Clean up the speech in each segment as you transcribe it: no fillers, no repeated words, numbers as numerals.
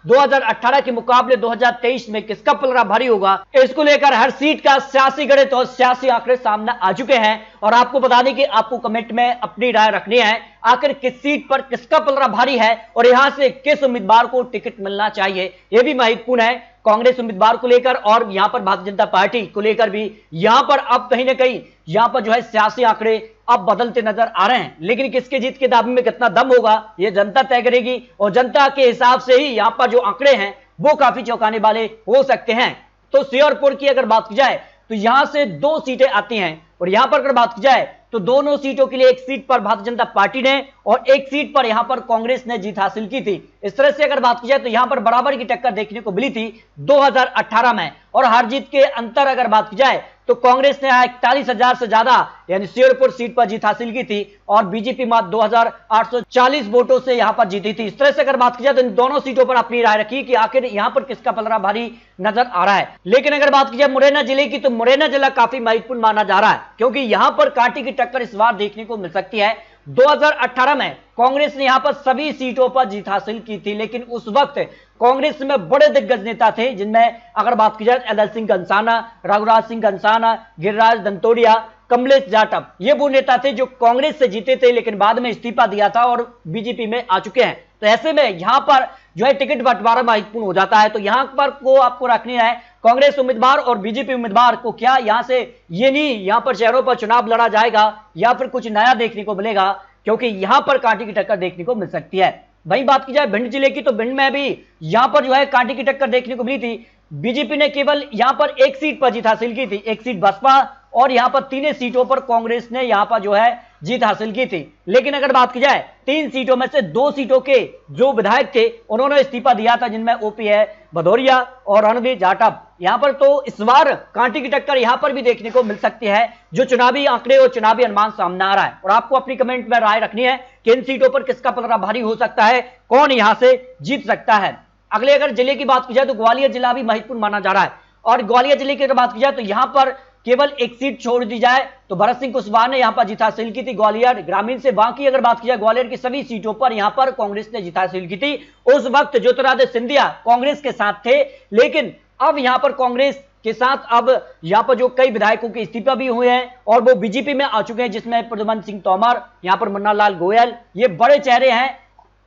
2018 के मुकाबले 2023 में किसका पलड़ा भारी होगा, इसको लेकर हर सीट का सियासी गणित और सियासी आंकड़े सामने आ चुके हैं। और आपको बता दें कि आपको कमेंट में अपनी राय रखनी है, आखिर किस सीट पर किसका पलड़ा भारी है और यहां से किस उम्मीदवार को टिकट मिलना चाहिए, यह भी महत्वपूर्ण है कांग्रेस उम्मीदवार को लेकर और यहां पर भारतीय जनता पार्टी को लेकर भी। यहां पर अब कहीं ना कहीं यहां पर जो है सियासी आंकड़े अब बदलते नजर आ रहे हैं, लेकिन किसके जीत के दावे में कितना दम होगा यह जनता तय करेगी और जनता के हिसाब से ही यहां पर जो आंकड़े हैं वो काफी चौंकाने वाले हो सकते हैं। तो श्योरपुर की अगर बात की जाए तो यहां से 2 सीटें आती हैं और यहां पर अगर बात की जाए तो दोनों सीटों के लिए एक सीट पर भारतीय जनता पार्टी ने और एक सीट पर यहां पर कांग्रेस ने जीत हासिल की थी। इस तरह से अगर बात की जाए तो यहां पर बराबर की टक्कर देखने को मिली थी 2018 में और हार जीत के अंतर अगर बात की जाए तो कांग्रेस ने 41,000 से ज्यादा यानी श्योरपुर सीट पर जीत हासिल की थी और बीजेपी मात्र 2,840 वोटों से यहां पर जीती थी। इस तरह से अगर बात की जाए तो इन दोनों सीटों पर अपनी राय रखी कि आखिर यहां पर किसका पलड़ा भारी नजर आ रहा है। लेकिन अगर बात की जाए मुरैना जिले की तो मुरैना जिला काफी महत्वपूर्ण माना जा रहा है क्योंकि यहां पर कांटे की टक्कर इस बार देखने को मिल सकती है। 2018 में कांग्रेस ने यहां पर सभी सीटों पर जीत हासिल की थी, लेकिन उस वक्त कांग्रेस में बड़े दिग्गज नेता थे जिनमें अगर बात की जाए एल सिंह कंसाना, रघुराज सिंह कंसाना, गिरिराज दंतोड़िया, कमलेश जाटव, ये वो नेता थे जो कांग्रेस से जीते थे लेकिन बाद में इस्तीफा दिया था और बीजेपी में आ चुके हैं। तो ऐसे में यहां पर जो है टिकट बंटवारा महत्वपूर्ण हो जाता है। तो यहां पर को आपको रखनी है कांग्रेस उम्मीदवार और बीजेपी उम्मीदवार को क्या यहां से ये नहीं यहां पर शहरों पर चुनाव लड़ा जाएगा या फिर कुछ नया देखने को मिलेगा, क्योंकि यहां पर कांटे की टक्कर देखने को मिल सकती है। वहीं बात की जाए भिंड जिले की तो भिंड में भी यहां पर जो है कांटे की टक्कर देखने को मिली थी। बीजेपी ने केवल यहां पर एक सीट पर जीत हासिल की थी, एक सीट बसपा और यहां पर 3 सीटों पर कांग्रेस ने यहां पर जो है जीत हासिल की थी। लेकिन अगर बात की जाए 3 सीटों में से 2 सीटों के जो विधायक थे उन्होंने इस्तीफा दिया था, जिनमें ओपी है भदौरिया और रणवीर जाटव। यहां पर तो इस बार कांटे की टक्कर यहां पर भी देखने को मिल सकती है, जो चुनावी आंकड़े और चुनावी अनुमान सामने आ रहा है। और आपको अपनी कमेंट में राय रखनी है कि इन सीटों पर किसका पलड़ा भारी हो सकता है, कौन यहां से जीत सकता है। अगले अगर जिले की बात की जाए तो ग्वालियर जिला भी महत्वपूर्ण माना जा रहा है और ग्वालियर जिले की अगर बात की जाए तो यहां पर केवल एक सीट छोड़ दी जाए तो भरत सिंह कुशवाहा ने यहां पर जीत हासिल की थी ग्वालियर ग्रामीण से। बाकी अगर बात की जाए ग्वालियर की सभी सीटों पर यहां पर कांग्रेस ने जीत हासिल की थी। उस वक्त ज्योतिरादित्य सिंधिया कांग्रेस के साथ थे, लेकिन अब यहां पर कांग्रेस के साथ अब यहां पर जो कई विधायकों के इस्तीफा भी हुए हैं और वो बीजेपी में आ चुके हैं, जिसमें प्रद्युम्न सिंह तोमर, यहां पर मुन्ना लाल गोयल, ये बड़े चेहरे हैं।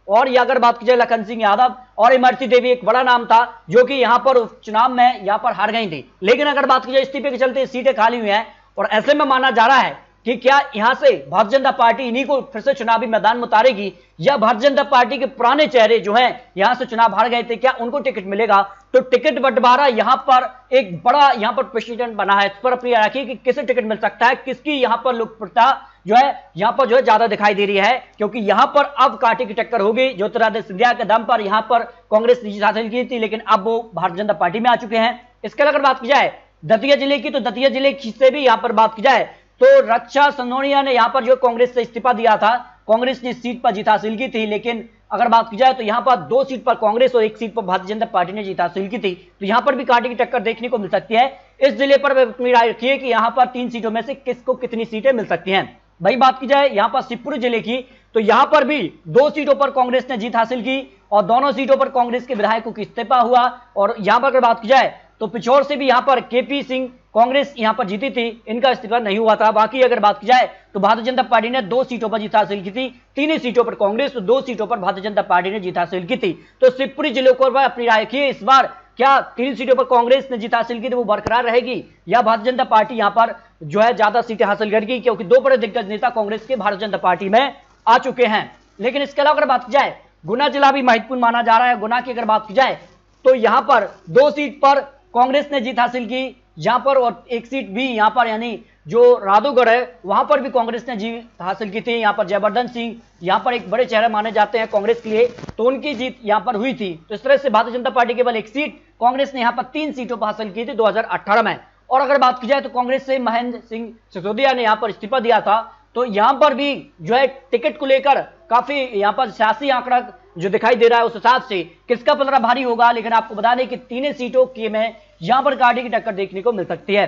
और ये अगर बात की जाए लखन सिंह यादव और इमरती देवी एक बड़ा नाम था जो कि यहां पर चुनाव में यहां पर हार गई थी। लेकिन अगर बात की जाए इस्तीफे के चलते सीटें खाली हुई हैं और ऐसे में माना जा रहा है कि क्या यहां से भारतीय जनता पार्टी इन्हीं को फिर से चुनावी मैदान में उतारेगी या भारतीय जनता पार्टी के पुराने चेहरे जो हैं यहां से चुनाव हार गए थे क्या उनको टिकट मिलेगा। तो टिकट बंटवारा यहां पर एक बड़ा यहां पर प्रेसिडेंट बना है, इस पर अपनी रखिए कि किसे टिकट मिल सकता है, किसकी यहां पर लोकप्रियता जो है यहां पर जो है ज्यादा दिखाई दे रही है, क्योंकि यहां पर अब कांटे की टक्कर होगी। ज्योतिरादित्य सिंधिया के दम पर यहां पर कांग्रेस ने जीत हासिल की थी, लेकिन अब वो भारतीय जनता पार्टी में आ चुके हैं। इसके अगर बात की जाए दतिया जिले की तो दतिया जिले से भी यहां पर बात की जाए तो रक्षा सनोनिया ने यहां पर जो कांग्रेस से इस्तीफा दिया था, कांग्रेस ने इस सीट पर जीत हासिल की थी। लेकिन अगर बात की जाए तो यहां पर 2 सीट पर कांग्रेस और 1 सीट पर भारतीय जनता पार्टी ने जीत हासिल की थी। तो यहां पर भी कांटे की टक्कर देखने को मिल सकती है। इस जिले पर अपनी राय रखिए कि यहां पर 3 सीटों में से किसको कितनी सीटें मिल सकती हैं। वही बात की जाए यहां पर शिवपुरी जिले की तो यहां पर भी 2 सीटों पर कांग्रेस ने जीत हासिल की और दोनों सीटों पर कांग्रेस के विधायकों की इस्तीफा हुआ। और यहां पर अगर बात की जाए तो पिछोर से भी यहां पर केपी सिंह कांग्रेस यहां पर जीती थी, इनका इस्तीफा नहीं हुआ था। बाकी अगर बात की जाए तो भारतीय जनता पार्टी ने 2 सीटों पर जीत हासिल की थी, 3 सीटों पर कांग्रेस और 2 सीटों पर भारतीय जनता पार्टी ने जीत हासिल की थी। तो शिवपुरी जिले को अपनी राय रखिए, इस बार क्या 3 सीटों पर कांग्रेस ने जीत हासिल की थी वो बरकरार रहेगी या भारतीय जनता पार्टी यहां पर जो है ज्यादा सीटें हासिल करेगी, क्योंकि 2 बड़े दिग्गज नेता कांग्रेस के भारतीय जनता पार्टी में आ चुके हैं। लेकिन इसके अलावा अगर बात की जाए गुना जिला भी महत्वपूर्ण माना जा रहा है। गुना की अगर बात की जाए तो यहां पर 2 सीट पर कांग्रेस ने जीत हासिल की यहां पर और 1 सीट भी यहां पर यानी जो राधोगढ़ है वहां पर भी कांग्रेस ने जीत हासिल की थी। यहां पर जयवर्धन सिंह यहां पर एक बड़े चेहरे माने जाते हैं कांग्रेस के लिए, तो उनकी जीत यहां पर हुई थी। तो इस तरह से भारतीय जनता पार्टी केवल 1 सीट, कांग्रेस ने यहां पर 3 सीटों पर हासिल की थी 2018 में। और अगर बात की जाए तो कांग्रेस से महेंद्र सिंह सिसोदिया ने यहां पर इस्तीफा दिया था, तो यहां पर भी जो है टिकट को लेकर काफी यहां पर सियासी आंकड़ा जो दिखाई दे रहा है उस हिसाब से किसका पलड़ा भारी होगा। लेकिन आपको बता दें कि 3 सीटों के में यहां पर कांटे की टक्कर देखने को मिल सकती है।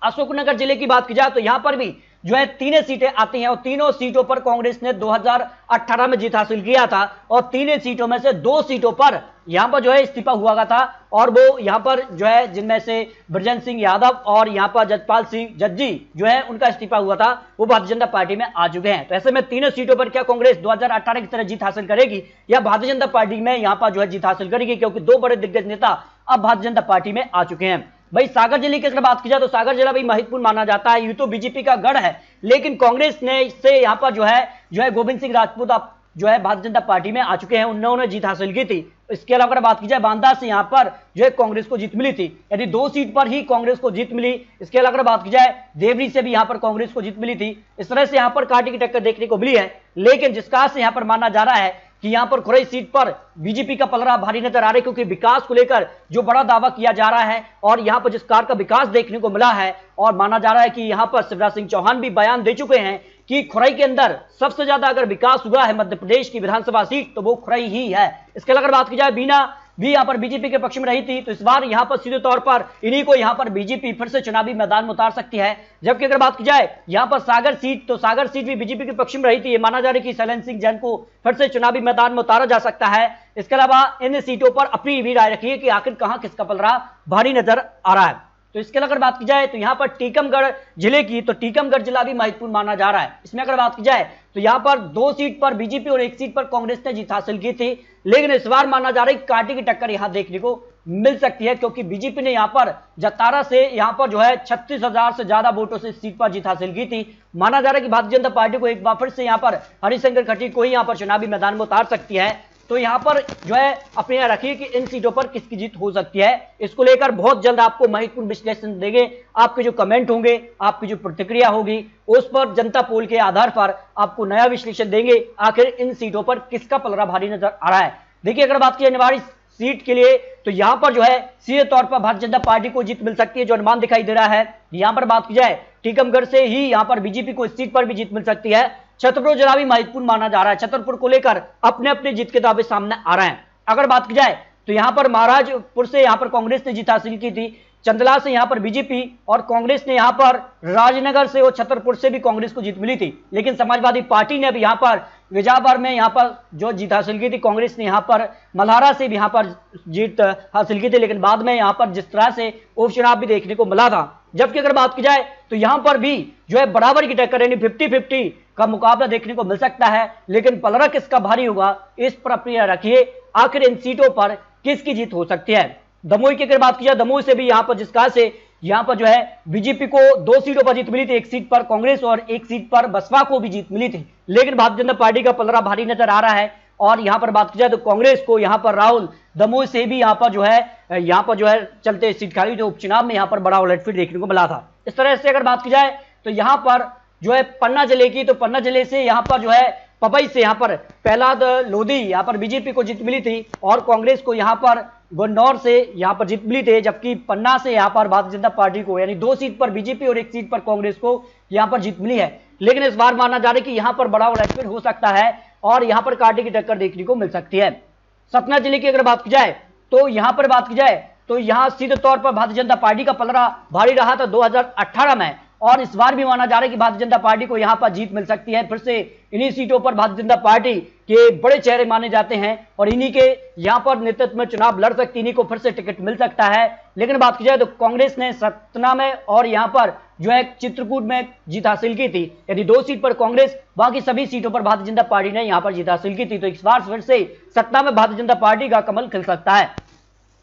अशोकनगर जिले की बात की जाए तो यहां पर भी जो है 3 सीटें आती हैं और तीनों सीटों पर कांग्रेस ने 2018 में जीत हासिल किया था और 3 सीटों में से 2 सीटों पर यहां पर जो है इस्तीफा हुआ था और वो यहां पर जो है जिनमें से बृजेंद्र सिंह यादव और यहां पर जजपाल सिंह जज्जी जो है उनका इस्तीफा हुआ था, वो भारतीय जनता पार्टी में आ चुके हैं। तो ऐसे में तीनों सीटों पर क्या कांग्रेस 2018 की तरह जीत हासिल करेगी या भारतीय जनता पार्टी में यहां पर जो है जीत हासिल करेगी, क्योंकि दो बड़े दिग्गज नेता अब भारतीय जनता पार्टी में आ चुके हैं। भाई सागर जिले की अगर बात की जाए तो सागर जिला भी महत्वपूर्ण माना जाता है, यूं तो बीजेपी का गढ़ है, लेकिन कांग्रेस ने से यहां पर जो है गोविंद सिंह राजपूत आप जो है भारतीय जनता पार्टी में आ चुके हैं, उन्होंने जीत हासिल की थी। इसके अलावा अगर बात की जाए बांदा से यहां पर जो है कांग्रेस को जीत मिली थी, यदि 2 सीट पर ही कांग्रेस को जीत मिली। इसके अलावा अगर बात की जाए देवरी से भी यहां पर कांग्रेस को जीत मिली थी। इस तरह से यहां पर कांटे की टक्कर देखने को मिली है, लेकिन जिसका से यहां पर माना जा रहा है कि यहां पर खुरई सीट पर बीजेपी का पलड़ा भारी नजर आ रहा है, क्योंकि विकास को लेकर जो बड़ा दावा किया जा रहा है और यहां पर जिस कार का विकास देखने को मिला है, और माना जा रहा है कि यहां पर शिवराज सिंह चौहान भी बयान दे चुके हैं कि खुरई के अंदर सबसे ज्यादा अगर विकास हुआ है मध्य प्रदेश की विधानसभा सीट तो वो खुरई ही है। इसके अलावा अगर बात की जाए बीना भी यहां पर बीजेपी के पक्ष में रही थी, तो इस बार यहां पर सीधे तौर पर इन्हीं को यहां पर बीजेपी फिर से चुनावी मैदान में उतार सकती है। जबकि अगर बात की जाए यहां पर सागर सीट, तो सागर सीट भी बीजेपी के पक्ष में रही थी, ये माना जा रहा है कि शैलेंद्र सिंह जैन को फिर से चुनावी मैदान में उतारा जा सकता है। इसके अलावा इन सीटों पर अपनी भी राय रखिए कि आखिर कहां किसका पलड़ा भारी नजर आ रहा है। तो इसके अलावा अगर बात की जाए तो यहां पर टीकमगढ़ जिले की, तो टीकमगढ़ जिला भी महत्वपूर्ण माना जा रहा है। इसमें अगर बात की जाए तो यहां पर 2 सीट पर बीजेपी और 1 सीट पर कांग्रेस ने जीत हासिल की थी, लेकिन इस बार माना जा रहा है कांटे की टक्कर यहां देखने को मिल सकती है, क्योंकि बीजेपी ने यहां पर जतारा से यहां पर जो है 36,000 से ज्यादा वोटों से सीट पर जीत हासिल की थी। माना जा रहा है कि भारतीय जनता पार्टी को एक बार फिर से यहां पर हरिशंकर खट्टी को ही यहां पर चुनावी मैदान में उतार सकती है। तो यहां पर जो है अपने यहां रखिए कि इन सीटों पर किसकी जीत हो सकती है, इसको लेकर बहुत जल्द आपको महत्वपूर्ण विश्लेषण देंगे। आपके जो कमेंट होंगे, आपकी जो प्रतिक्रिया होगी, उस पर जनता पोल के आधार पर आपको नया विश्लेषण देंगे आखिर इन सीटों पर किसका पलड़ा भारी नजर आ रहा है। देखिए अगर बात की निवाड़ी सीट के लिए, तो यहां पर जो है सीधे तौर पर भारतीय जनता पार्टी को जीत मिल सकती है, जो अनुमान दिखाई दे रहा है। यहां पर बात की जाए टीकमगढ़ से ही यहां पर बीजेपी को इस सीट पर भी जीत मिल सकती है। छतरपुर जिला भी महत्वपूर्ण माना जा रहा है, छतरपुर को लेकर अपने अपने जीत के दावे सामने आ रहे हैं। अगर बात की जाए तो यहां पर महाराजपुर से यहां पर कांग्रेस ने जीत हासिल की थी, चंदला से यहां पर बीजेपी और कांग्रेस ने यहां पर राजनगर से और छतरपुर से भी कांग्रेस को जीत मिली थी, लेकिन समाजवादी पार्टी ने भी यहां पर विजापुर में यहां पर जो जीत हासिल की थी, कांग्रेस ने यहां पर मल्हारा से भी यहां पर जीत हासिल की थी, लेकिन बाद में यहां पर जिस तरह से उपचुनाव भी देखने को मिला था। जबकि अगर बात की जाए तो यहां पर भी जो है बराबर की टक्कर यानी 50-50 का मुकाबला देखने को मिल सकता है, लेकिन पलड़ा किसका भारी होगा इस पर अपनी रखिए आखिर इन सीटों पर किसकी जीत हो सकती है। दमोह की अगर बात की जाए, दमोह से भी यहां पर जिस कहा से यहां पर जो है बीजेपी को 2 सीटों पर जीत मिली थी, 1 सीट पर कांग्रेस और 1 सीट पर बसपा को भी जीत मिली थी, लेकिन भारतीय जनता पार्टी का पलड़ा भारी नजर आ रहा है। और यहां पर बात की जाए तो कांग्रेस को यहां पर राहुल दमोह से भी यहां पर जो है चलते सीट खाली जो उपचुनाव में यहां पर बड़ा उलटफेर देखने को मिला था। इस तरह से अगर बात की जाए तो यहां पर जो है पन्ना जिले की, तो पन्ना जिले से यहां पर जो है पपई से यहां पर प्रहलाद लोधी यहां पर बीजेपी को जीत मिली थी और कांग्रेस को यहां पर गन्नौर से यहां पर जीत मिली थी। जबकि पन्ना से यहां पर भारतीय जनता पार्टी को यानी 2 सीट पर बीजेपी और 1 सीट पर कांग्रेस को यहां पर जीत मिली है, लेकिन इस बार माना जा रहा है कि यहां पर बड़ा उलटफेर हो सकता है और यहां पर कांटे की टक्कर देखने को मिल सकती है। सतना जिले की अगर बात की जाए तो यहां पर बात की जाए तो यहां सीधे तौर पर भारतीय जनता पार्टी का पलड़ा भारी रहा था 2018 में, और इस बार भी माना जा रहा है कि भारतीय जनता पार्टी को यहां पर जीत मिल सकती है। फिर से इन्हीं सीटों पर भारतीय जनता पार्टी के बड़े चेहरे माने जाते हैं और इन्हीं के यहां पर नेतृत्व में चुनाव लड़ सकती, इन्हीं को फिर से टिकट मिल सकता है। लेकिन बात की जाए तो कांग्रेस ने सतना में और यहां पर जो है चित्रकूट में जीत हासिल की थी, यदि 2 सीट पर कांग्रेस, बाकी सभी सीटों पर भारतीय जनता पार्टी ने यहां पर जीत हासिल की थी। तो इस बार फिर से सतना में भारतीय जनता पार्टी का कमल खिल सकता है।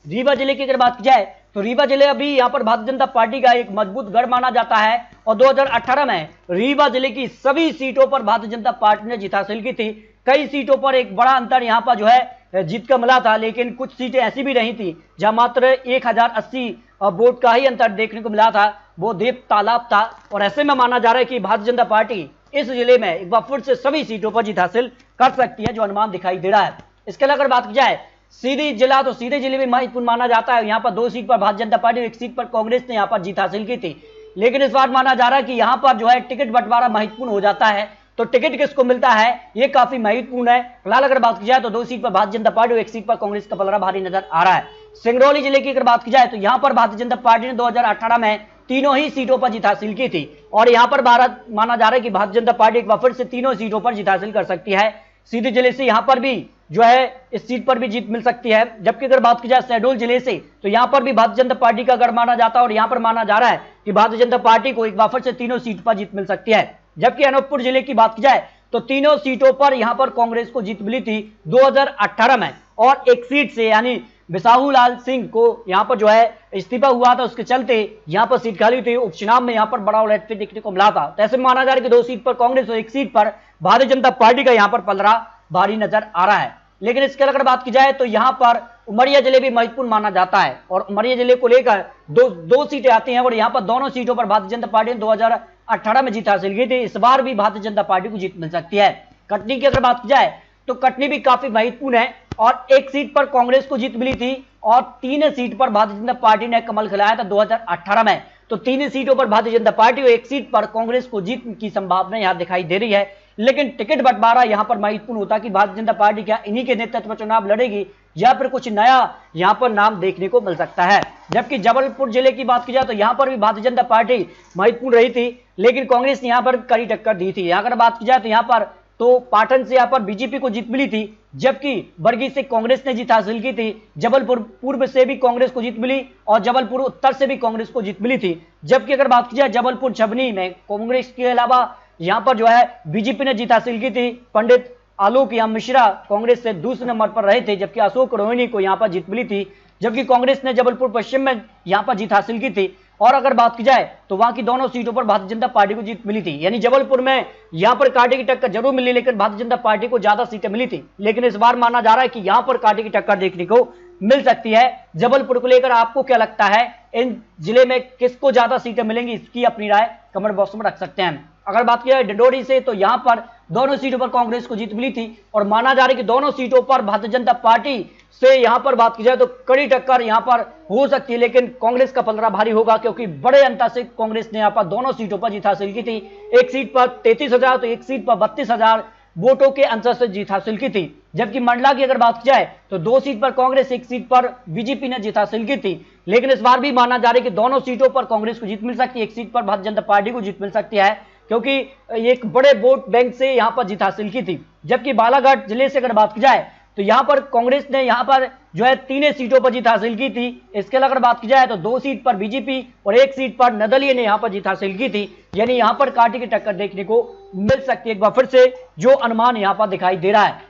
रीवा जिले की अगर बात की जाए तो रीवा जिले अभी यहां पर भारतीय जनता पार्टी का एक मजबूत गढ़ माना जाता है और 2018 में रीवा जिले की सभी सीटों पर भारतीय जनता पार्टी ने जीत हासिल की थी। कई सीटों पर एक बड़ा अंतर यहां पर जो है जीत का मिला था, लेकिन कुछ सीटें ऐसी भी रही थी जहां मात्र 1080 वोट का ही अंतर देखने को मिला था, वो देव तालाब था। और ऐसे में माना जा रहा है कि भारतीय जनता पार्टी इस जिले में एक बार फिर से सभी सीटों पर जीत हासिल कर सकती है, जो अनुमान दिखाई दे रहा है। इसके अलावा अगर बात की जाए सीधी जिला, तो सीधे जिले में महत्वपूर्ण माना जाता है। यहां पर 2 सीट पर भारतीय जनता पार्टी और 1 सीट पर कांग्रेस ने यहां पर जीत हासिल की थी, लेकिन इस बार माना जा रहा है कि यहां पर जो है टिकट बंटवारा महत्वपूर्ण हो जाता है। तो टिकट किसको मिलता है ये काफी महत्वपूर्ण है। फिलहाल अगर बात की जाए तो 2 सीट पर भारतीय जनता पार्टी और 1 सीट पर कांग्रेस का पलड़ा भारी नजर आ रहा है। सिंगरौली जिले की अगर बात की जाए तो यहां पर भारतीय जनता पार्टी ने 2018 में तीनों ही सीटों पर जीत हासिल की थी और यहां पर माना जा रहा है कि भारतीय जनता पार्टी एक बार फिर से तीनों सीटों पर जीत हासिल कर सकती है। सीधे जिले से यहां पर भी जो है इस सीट पर भी जीत मिल सकती है। जबकि अगर बात की जाए शहडोल जिले से, तो यहां पर भी भारतीय जनता पार्टी का गढ़ माना जाता है और यहां पर माना जा रहा है कि भारतीय जनता पार्टी को एक बार फिर से तीनों सीट पर जीत मिल सकती है। जबकि अनूपपुर जिले की बात की जाए तो तीनों सीटों पर यहां पर कांग्रेस को जीत मिली थी 2018 में, और एक सीट से यानी बिसाहू लाल सिंह को यहां पर जो है इस्तीफा हुआ था, उसके चलते यहां पर सीट खाली थी। उपचुनाव में यहां पर बड़ा उलटफेर देखने को मिला था। तो ऐसे माना जा रहा है कि 2 सीट पर कांग्रेस और 1 सीट पर भारतीय जनता पार्टी का यहां पर पलड़ा भारी नजर आ रहा है। लेकिन इसके अगर बात की जाए तो यहां पर उमरिया जिले भी महत्वपूर्ण माना जाता है और उमरिया जिले को लेकर दो सीटें आती हैं और यहां पर दोनों सीटों पर भारतीय जनता पार्टी ने 2018 में जीत हासिल की थी। इस बार भी भारतीय जनता पार्टी को जीत मिल सकती है। कटनी की अगर बात की जाए तो कटनी भी काफी महत्वपूर्ण है और 1 सीट पर कांग्रेस को जीत मिली थी और 3 सीट पर भारतीय जनता पार्टी ने कमल खिलाया था 2018 में। तो 3 सीटों पर भारतीय जनता पार्टी और 1 सीट पर कांग्रेस को जीत की संभावना यहां दिखाई दे रही है। लेकिन टिकट बंटवारा यहां पर महत्वपूर्ण होता कि भारतीय जनता पार्टी क्या इन्हीं के नेतृत्व में चुनाव लड़ेगी या फिर कुछ नया यहां पर नाम देखने को मिल सकता है। जबकि जबलपुर जिले की बात की जाए तो यहां पर भी भारतीय जनता पार्टी महत्वपूर्ण रही थी, लेकिन कांग्रेस ने यहां पर कड़ी टक्कर दी थी। अगर बात की जाए तो यहां पर तो पाटन से यहां पर बीजेपी को जीत मिली थी, जबकि बरगी से कांग्रेस ने जीत हासिल की थी। जबलपुर पूर्व से भी कांग्रेस को जीत मिली और जबलपुर उत्तर से भी कांग्रेस को जीत मिली थी। जबकि अगर बात की जाए जबलपुर छबनी में कांग्रेस के अलावा यहां पर जो है बीजेपी ने जीत हासिल की थी। पंडित आलोक या मिश्रा कांग्रेस से दूसरे नंबर पर रहे थे, जबकि अशोक रोहिणी को यहां पर जीत मिली थी। जबकि कांग्रेस ने जबलपुर पश्चिम में यहां पर जीत हासिल की थी। और अगर बात की जाए तो वहां की दोनों सीटों पर भारतीय जनता पार्टी को जीत मिली थी, यानी जबलपुर में यहां पर कांटे की टक्कर जरूर मिली, लेकिन भारतीय जनता पार्टी को ज्यादा सीटें मिली थी। लेकिन इस बार माना जा रहा है कि यहां पर कांटे की टक्कर देखने को मिल सकती है। जबलपुर को लेकर आपको क्या लगता है, इन जिले में किसको ज्यादा सीटें मिलेंगी, इसकी अपनी राय कमेंट बॉक्स में रख सकते हैं। अगर बात की जाए डिंडोरी से तो यहां पर दोनों सीटों पर कांग्रेस को जीत मिली थी और माना जा रहा है कि दोनों सीटों पर भारतीय जनता पार्टी से यहां पर बात की जाए तो कड़ी टक्कर यहां पर हो सकती है, लेकिन कांग्रेस का पलड़ा भारी होगा क्योंकि बड़े अंतर से कांग्रेस ने यहां पर दोनों सीटों पर जीत हासिल की थी। 1 सीट पर 33,000 तो 1 सीट पर 32,000 वोटों के अंतर से जीत हासिल की थी। जबकि मंडला की अगर बात की जाए तो 2 सीट पर कांग्रेस, 1 सीट पर बीजेपी ने जीत हासिल की थी। लेकिन इस बार भी माना जा रहा है कि दोनों सीटों पर कांग्रेस को जीत मिल सकती है, 1 सीट पर भारतीय जनता पार्टी को जीत मिल सकती है क्योंकि एक बड़े वोट बैंक से यहां पर जीत हासिल की थी। जबकि बालाघाट जिले से अगर बात की जाए तो यहां पर कांग्रेस ने यहां पर जो है 3 सीटों पर जीत हासिल की थी। इसके अलावा अगर बात की जाए तो 2 सीट पर बीजेपी और 1 सीट पर निर्दलीय ने यहां पर जीत हासिल की थी, यानी यहां पर कांटे की टक्कर देखने को मिल सकती है एक बार फिर से, जो अनुमान यहां पर दिखाई दे रहा है।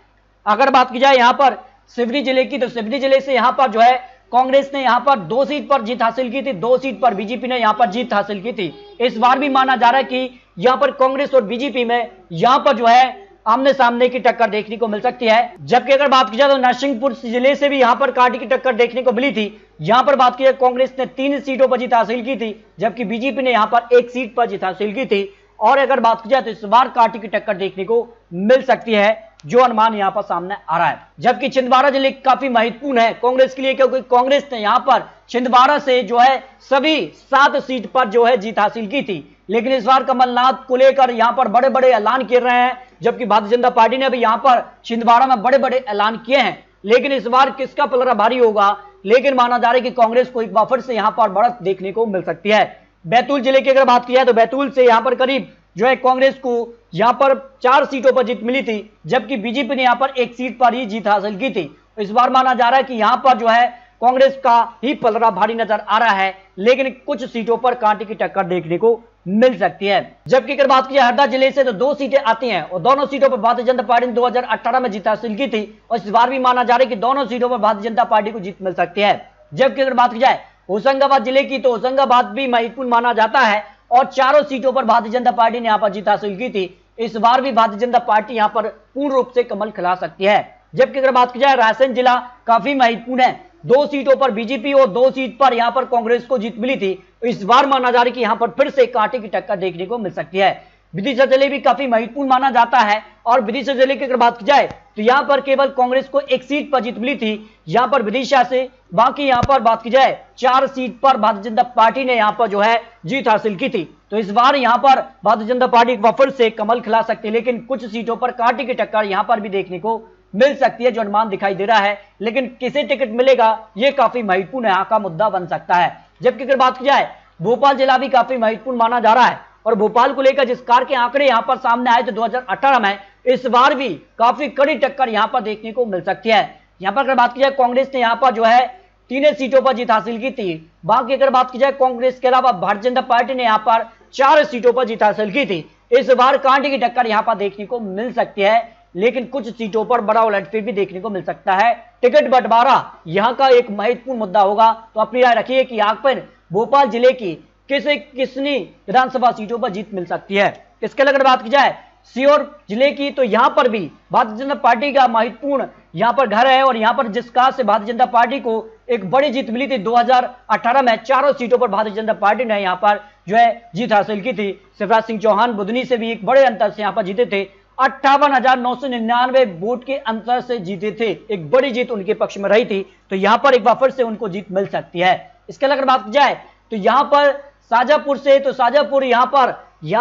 अगर बात की जाए यहां पर सिवनी जिले की, तो सिवनी जिले से यहां पर जो है कांग्रेस ने यहां पर 2 सीट पर जीत हासिल की थी, 2 सीट पर बीजेपी ने यहां पर जीत हासिल की थी। इस बार भी माना जा रहा है कि यहां पर कांग्रेस और बीजेपी में यहां पर जो है आमने सामने की टक्कर देखने को मिल सकती है। जबकि अगर बात की जाए तो नरसिंहपुर जिले से भी यहां पर कांटे की टक्कर देखने को मिली थी। यहां पर बात की जाए कांग्रेस ने 3 सीटों पर जीत हासिल की थी, जबकि बीजेपी ने यहां पर 1 सीट पर जीत हासिल की थी। और अगर बात की जाए तो इस बार कांटे की टक्कर देखने को मिल सकती है, जो अनुमान यहां पर सामने आ रहा है। जबकि छिंदवाड़ा जिले काफी महत्वपूर्ण है कांग्रेस के लिए, क्योंकि कांग्रेस ने यहां पर छिंदवाड़ा से जो है सभी 7 सीट पर जो है जीत हासिल की थी। लेकिन इस बार कमलनाथ को लेकर यहां पर बड़े बड़े ऐलान कर रहे हैं, जबकि भारतीय जनता पार्टी ने भी यहां पर छिंदवाड़ा में बड़े बड़े ऐलान किए हैं। लेकिन इस बार किसका पलड़ा भारी होगा, लेकिन माना जा रहा है कि कांग्रेस को एक बार फिर से यहां पर बढ़त देखने को मिल सकती है। बैतूल जिले की अगर बात की जाए तो बैतूल से यहां पर करीब जो है कांग्रेस को यहां पर 4 सीटों पर जीत मिली थी, जबकि बीजेपी ने यहां पर 1 सीट पर ही जीत हासिल की थी। इस बार माना जा रहा है कि यहां पर जो है कांग्रेस का ही पलड़ा भारी नजर आ रहा है, लेकिन कुछ सीटों पर कांटे की टक्कर देखने को मिल सकती है। जबकि अगर बात की जाए हरदा जिले से तो 2 सीटें आती हैं और दोनों सीटों पर भारतीय जनता पार्टी ने 2018 में जीत हासिल की थी और इस बार भी माना जा रहा है कि दोनों सीटों पर भारतीय जनता पार्टी को जीत मिल सकती है। जबकि अगर बात की जाए होशंगाबाद जिले की, तो होशंगाबाद भी महत्वपूर्ण माना जाता है और 4 सीटों पर भारतीय जनता पार्टी ने यहां पर जीत हासिल की थी। इस बार भी भारतीय जनता पार्टी यहां पर पूर्ण रूप से कमल खिला सकती है। जबकि अगर बात की जाए रायसेन जिला काफी महत्वपूर्ण है, 2 सीटों पर बीजेपी और 2 सीट पर यहां पर कांग्रेस को जीत मिली थी। इस बार माना जा रहा है कि यहां पर फिर से कांटे की टक्कर देखने को मिल सकती है। विदिशा जिले भी काफी महत्वपूर्ण माना जाता है और विदिशा जिले की अगर बात की जाए तो यहां पर केवल कांग्रेस को 1 सीट पर जीत मिली थी यहां पर विदिशा से। बाकी यहां पर बात की जाए 4 सीट पर भारतीय जनता पार्टी ने यहां पर जो है जीत हासिल की थी। तो इस बार यहां पर भारतीय जनता पार्टी फिर से कमल खिला सकती है, लेकिन कुछ सीटों पर कांटे की टक्कर यहां पर भी देखने को मिल सकती है, जो अनुमान दिखाई दे रहा है। लेकिन किसे टिकट मिलेगा यह काफी महत्वपूर्ण यहाँ का मुद्दा बन सकता है। जबकि अगर बात की जाए भोपाल जिला भी काफी महत्वपूर्ण माना जा रहा है और भोपाल को लेकर जिस कार के आंकड़े यहां पर सामने आए थे 2018 में, इस बार भी काफी कड़ी टक्कर यहां पर देखने को मिल सकती है। यहां पर अगर बात की जाए कांग्रेस ने यहां पर जो है 3 सीटों पर जीत हासिल की थी। बाकी अगर बात की जाए कांग्रेस के अलावा भारतीय जनता पार्टी ने यहां पर 4 सीटों पर जीत हासिल की थी। इस बार कांटे की टक्कर यहां पर देखने को मिल सकती है, लेकिन कुछ सीटों पर बड़ा उलटफेर भी देखने को मिल सकता है। टिकट बंटवारा यहां का एक महत्वपूर्ण मुद्दा होगा, तो अपनी राय रखिए कि आखिर भोपाल जिले की कितनी विधानसभा सीटों पर जीत मिल सकती है। इसके अलावा बात की जाए सीहोर जिले की, तो यहां पर भी भारतीय जनता पार्टी का महत्वपूर्ण यहां पर घर है और यहां पर जिस कहा से भारतीय जनता पार्टी को एक बड़ी जीत मिली थी 2018 में, चारों सीटों पर भारतीय जनता पार्टी ने यहां पर जो है जीत हासिल की थी। शिवराज सिंह चौहान बुधनी से भी एक बड़े अंतर से यहां पर जीते थे, 58,999 वोट के अंतर से जीते थे। एक बड़ी जीत उनके पक्ष में रही थी, तो यहां पर एक बार फिर से उनको जीत मिल सकती है। इसके अलावा बात की जाए तो यहां पर शाजापुर से, तो शाजापुर यहां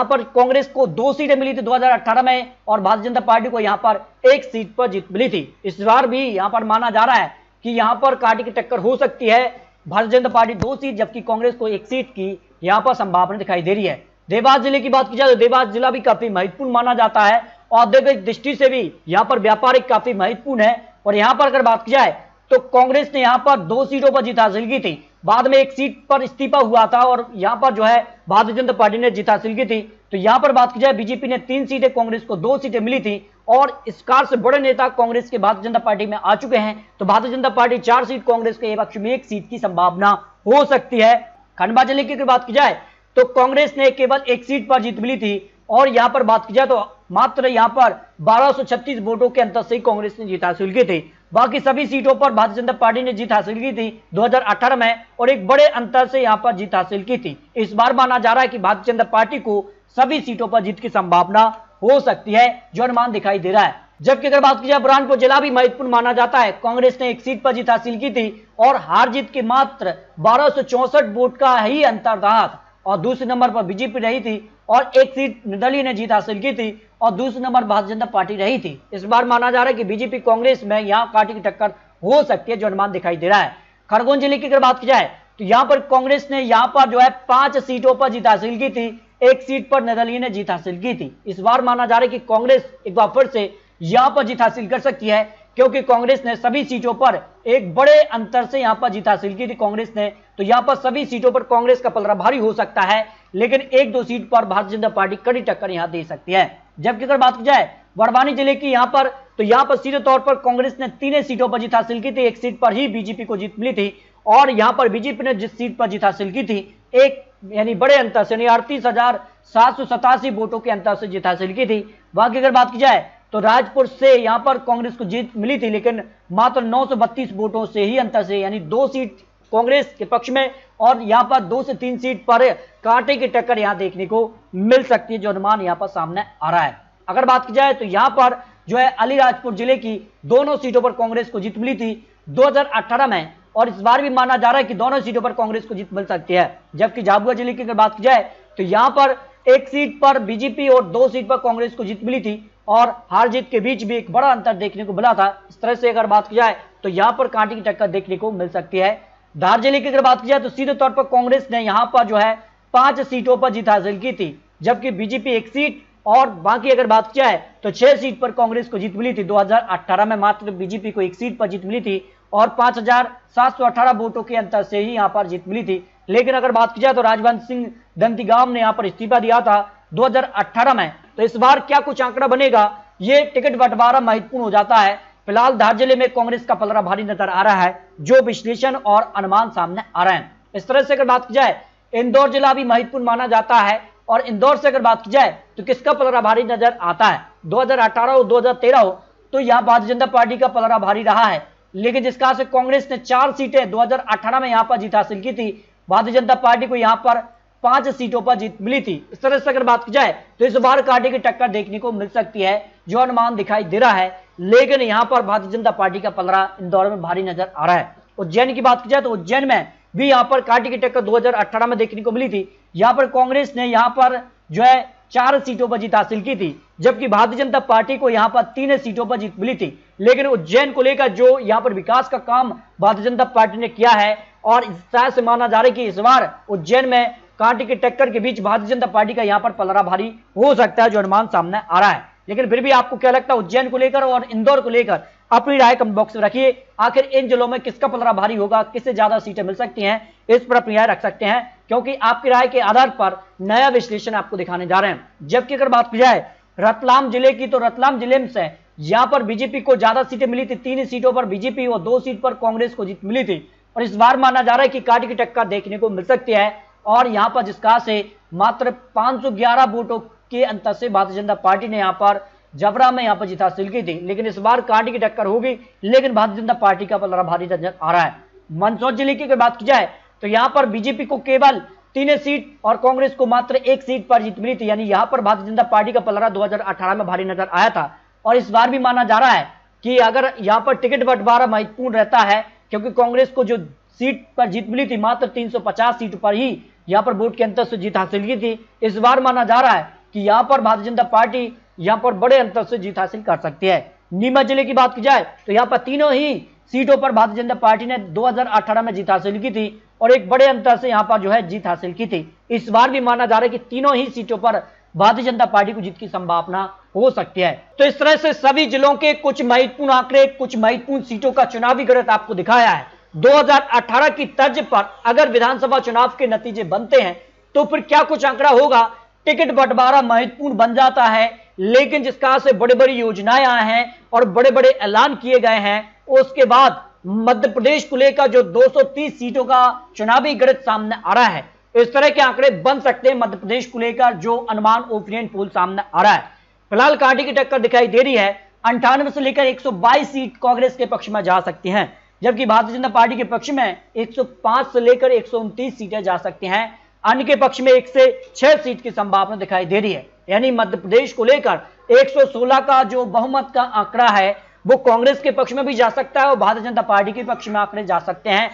पर कांग्रेस को 2 सीटें मिली थी 2018 में और भारतीय जनता पार्टी को यहां पर 1 सीट पर जीत मिली थी। इस बार भी यहां पर माना जा रहा है कि यहां पर कांटे की टक्कर हो सकती है। भारतीय जनता पार्टी 2 सीट जबकि कांग्रेस को 1 सीट की यहां पर संभावना दिखाई दे रही है। देवास जिले की बात की जाए तो देवास जिला भी काफी महत्वपूर्ण माना जाता है, औद्योगिक दृष्टि से भी यहां पर व्यापारिक काफी महत्वपूर्ण है। और यहां पर अगर बात की जाए तो कांग्रेस ने यहां पर 2 सीटों पर जीत हासिल की थी, बाद में 1 सीट पर इस्तीफा हुआ था और यहां पर जो है भारतीय जनता पार्टी ने जीत हासिल की थी। तो यहां पर बात की जाए बीजेपी ने 3 सीटें, कांग्रेस को 2 सीटें मिली थी और इस कार से बड़े नेता कांग्रेस के भारतीय जनता पार्टी में आ चुके हैं। तो भारतीय जनता पार्टी 4 सीट, कांग्रेस के पक्ष में 1 सीट की संभावना हो सकती है। खंडवा जिले की बात की जाए तो कांग्रेस ने केवल 1 सीट पर जीत मिली थी और यहां पर बात की जाए तो मात्र यहां पर 1236 वोटों के अंतर से कांग्रेस ने जीत हासिल की थी। बाकी सभी सीटों पर भारतीय जनता पार्टी ने जीत हासिल की थी 2018 में और एक बड़े अंतर से यहां पर जीत हासिल की थी। इस बार माना जा रहा है कि भारतीय जनता पार्टी को सभी सीटों पर जीत की संभावना हो सकती है, जो अनुमान दिखाई दे रहा है। जबकि अगर बात की जाए बुरहानपुर जिला भी महत्वपूर्ण माना जाता है, कांग्रेस ने 1 सीट पर जीत हासिल की थी और हार जीत के मात्र 1264 वोट का ही अंतर रहा और दूसरे नंबर पर बीजेपी रही थी और 1 सीट निर्दलीय ने जीत हासिल की थी और दूसरे नंबर भारतीय जनता पार्टी रही थी। इस बार माना जा रहा है कि बीजेपी कांग्रेस में यहां कांटे की टक्कर हो सकती है, जो अनुमान दिखाई दे रहा है। खरगोन जिले की अगर बात की जाए तो यहां पर कांग्रेस ने यहां पर जो है 5 सीटों पर जीत हासिल की थी, 1 सीट पर निर्दलीय ने जीत हासिल की थी। इस बार माना जा रहा है कि कांग्रेस एक बार फिर से यहां पर जीत हासिल कर सकती है, क्योंकि कांग्रेस ने सभी सीटों पर एक बड़े अंतर से यहां पर जीत हासिल की थी कांग्रेस ने। तो यहां पर सभी सीटों पर कांग्रेस का पलड़ा भारी हो सकता है, लेकिन 1-2 सीट पर भारतीय जनता पार्टी कड़ी टक्कर यहां दे सकती है। जबकि अगर बात की जाए बड़वानी जिले की यहां पर, तो यहां पर सीधे तौर पर कांग्रेस ने 3 सीटों पर जीत हासिल की थी, 1 सीट पर ही बीजेपी को जीत मिली थी और यहां पर बीजेपी ने जिस सीट पर जीत हासिल की थी एक यानी बड़े अंतर से 38,787 वोटों के अंतर से जीत हासिल की थी। बाकी अगर बात की जाए तो राजपुर से यहां पर कांग्रेस को जीत मिली थी, लेकिन मात्र 932 वोटों से ही अंतर से, यानी 2 सीट कांग्रेस के पक्ष में और यहां पर 2 से 3 सीट पर कांटे की टक्कर यहां देखने को मिल सकती है, जो अनुमान यहां पर सामने आ रहा है। अगर बात की जाए तो यहां पर जो है अलीराजपुर जिले की दोनों सीटों पर कांग्रेस को जीत मिली थी 2018 में और इस बार भी माना जा रहा है कि दोनों सीटों पर कांग्रेस को जीत मिल सकती है। जबकि झाबुआ जिले की अगर बात की जाए तो यहां पर 1 सीट पर बीजेपी और 2 सीट पर कांग्रेस को जीत मिली थी और हार जीत के बीच भी एक बड़ा अंतर देखने को मिला था। इस तरह से अगर बात की जाए तो यहां पर कांटे की टक्कर देखने को मिल सकती है। धार जिले की अगर बात की जाए तो सीधे तौर पर कांग्रेस ने यहां पर जो है 5 सीटों पर जीत हासिल की थी, जबकि बीजेपी 1 सीट और बाकी अगर बात की जाए तो 6 सीट पर कांग्रेस को जीत मिली थी। 2018 में मात्र बीजेपी को 1 सीट पर जीत मिली थी और 5,718 वोटों के अंतर से ही यहां पर जीत मिली थी। लेकिन अगर बात की जाए तो राजवंश सिंह दंतीगाम ने यहां पर इस्तीफा दिया था 2018 में। तो इस बार क्या कुछ आंकड़ा बनेगा, ये टिकट बंटवारा महत्वपूर्ण हो जाता है। फिलहाल धार जिले में कांग्रेस का पलड़ा भारी नजर आ रहा है, जो विश्लेषण और अनुमान सामने आ रहे हैं। इस तरह से अगर बात की जाए इंदौर जिला भी महत्वपूर्ण माना जाता है और इंदौर से अगर बात की जाए तो किसका पलड़ा भारी नजर आता है, 2018 हो 2013 हो तो यहां भारतीय जनता पार्टी का पलड़ा भारी रहा है, लेकिन जिस कहा से कांग्रेस ने 4 सीटें 2018 में यहां पर जीत हासिल की थी, भारतीय जनता पार्टी को यहां पर 5 सीटों पर जीत मिली थी। इस तरह से अगर बात की जाए तो इस बार कांटे की टक्कर देखने को मिल सकती है, जो अनुमान दिखाई दे रहा है, लेकिन यहां पर भारतीय जनता पार्टी का पलड़ा इंदौर में भारी नजर आ रहा है। उज्जैन की बात की जाए तो उज्जैन में भी यहां पर कांटे की टक्कर 2018 में देखने को मिली थी। यहां पर कांग्रेस ने यहां पर जो है 4 सीटों पर जीत हासिल की थी, जबकि भारतीय जनता पार्टी को यहां पर 3 सीटों पर जीत मिली थी। लेकिन उज्जैन को लेकर जो यहां पर विकास का काम भारतीय जनता पार्टी ने किया है और इस तरह से माना जा रहा है कि इस बार उज्जैन में कांटे की टक्कर के बीच भारतीय जनता पार्टी का यहां पर पलड़ा भारी हो सकता है, जो अनुमान सामने आ रहा है। लेकिन फिर भी आपको क्या लगता है उज्जैन को लेकर और इंदौर को लेकर अपनी राय कमेंट बॉक्स में रखिए। आखिर इन जिलों में किसका पलड़ा भारी होगा, किससे ज्यादा सीटें मिल सकती हैं, इस पर अपनी राय रख सकते हैं, क्योंकि आपकी राय के आधार पर नया विश्लेषण आपको दिखाने जा रहे हैं। जबकि अगर बात की जाए रतलाम जिले की, तो रतलाम जिले से यहां पर बीजेपी को ज्यादा सीटें मिली थी, 3 सीटों पर बीजेपी और 2 सीट पर कांग्रेस को जीत मिली थी। और इस बार माना जा रहा है कि कांटे की टक्कर देखने को मिल सकती है और यहां पर जिसका से मात्र 511 वोटों के अंतर से भारतीय जनता पार्टी ने यहां पर जबरा में यहां पर जीत हासिल की थी। लेकिन इस बार कांटे की टक्कर होगी, लेकिन भारतीय जनता पार्टी का पलड़ा भारी नजर आ रहा है। मंदसौर जिले की अगर बात की जाए तो यहां पर बीजेपी को केवल 3 सीट और कांग्रेस को मात्र 1 सीट पर जीत मिली थी, यानी यहां पर भारतीय जनता पार्टी का पलड़ा 2018 में भारी नजर आया था। और इस बार भी माना जा रहा है कि अगर यहां पर टिकट बंटवारा महत्वपूर्ण रहता है, क्योंकि कांग्रेस को जो सीट पर जीत मिली थी मात्र 350 सीट पर ही यहां पर वोट के अंतर से जीत हासिल की थी। इस बार माना जा रहा है कि यहां पर भारतीय जनता पार्टी यहां पर बड़े अंतर से जीत हासिल कर सकती है। नीमच जिले की बात की जाए तो यहां पर तीनों ही सीटों पर भारतीय जनता पार्टी ने 2018 में जीत हासिल की थी और एक बड़े अंतर से यहां पर जो है जीत हासिल की थी। इस बार भी माना जा रहा है कि तीनों ही सीटों पर भारतीय जनता पार्टी को जीत की संभावना हो सकती है। तो इस तरह से सभी जिलों के कुछ महत्वपूर्ण आंकड़े, कुछ महत्वपूर्ण सीटों का चुनावी गणित आपको दिखाया है। 2018 की तर्ज पर अगर विधानसभा चुनाव के नतीजे बनते हैं तो फिर क्या कुछ आंकड़ा होगा। टिकट बंटवारा महत्वपूर्ण बन जाता है, लेकिन जिसका से बड़ी बड़ी योजनाएं आए हैं और बड़े बड़े ऐलान किए गए हैं, उसके बाद मध्य प्रदेश को लेकर जो 230 सीटों का चुनावी गणित सामने आ रहा है, इस तरह के आंकड़े बन सकते हैं मध्य प्रदेश को लेकर जो अनुमान ओपिनियन पोल सामने आ रहा है। फिलहाल कांटे की टक्कर दिखाई दे रही है, 98 से लेकर 122 सीट कांग्रेस के पक्ष में जा सकती हैं, जबकि भारतीय जनता पार्टी के पक्ष में 105 से लेकर 129 सीटें जा सकती हैं। अन्य के पक्ष में 1 से 6 सीट की संभावना दिखाई दे रही है। यानी मध्य प्रदेश को लेकर 116 का जो बहुमत का आंकड़ा है वो कांग्रेस के पक्ष में भी जा सकता है और भारतीय जनता पार्टी के पक्ष में आंकड़े जा सकते हैं।